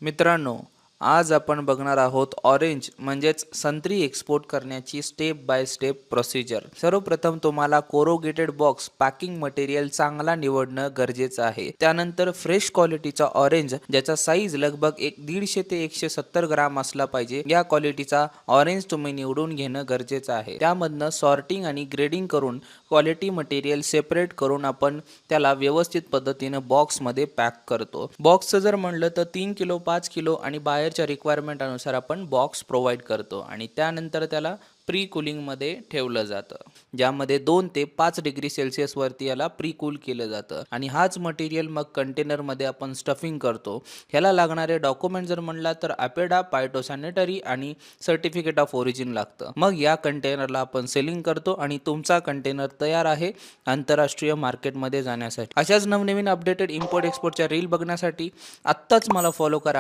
मित्रांनो, आज आपण बघणार आहोत ऑरेंज म्हणजेच संत्री एक्सपोर्ट करण्याची स्टेप बाय स्टेप प्रोसिजर. सर्वप्रथम तुम्हाला कोरोगेटेड बॉक्स पॅकिंग मटेरियल चांगला निवडणं गरजेचं आहे. त्यानंतर फ्रेश क्वालिटीचा ऑरेंज ज्याचा साईज लगभग 150 ते 170 ग्राम असला पाहिजे, या क्वालिटीचा ऑरेंज तुम्ही निवडून घेणं गरजेचं आहे. त्यामधनं सॉर्टिंग आणि ग्रेडिंग करून क्वालिटी मटेरियल सेपरेट करून आपण त्याला व्यवस्थित पद्धतीनं बॉक्समध्ये पॅक करतो. बॉक्सचं जर म्हणलं तर 3 किलो 5 किलो आणि बाहेरच्या रिक्वायरमेंट अनुसार आपण बॉक्स प्रोव्हाइड करतो आणि त्यानंतर त्याला प्री कूलिंगमध्ये ठेवलं जातं, ज्यामध्ये 2 ते 5 डिग्री सेल्सिअस वरती याला प्री कूल केलं जातं आणि हाच मटेरियल मग कंटेनरमध्ये आपण स्टफिंग करतो. ह्याला लागणारे डॉक्युमेंट जर म्हणला तर अपेडा, फायटोसॅनिटरी आणि सर्टिफिकेट ऑफ ओरिजिन लागतं. मग या कंटेनरला आपण सेलिंग करतो आणि तुमचा कंटेनर तयार आहे आंतरराष्ट्रीय मार्केटमध्ये जाण्यासाठी. अशाच नवनवीन अपडेटेड इम्पोर्ट एक्सपोर्टच्या रील बघण्यासाठी आत्ताच मला फॉलो करा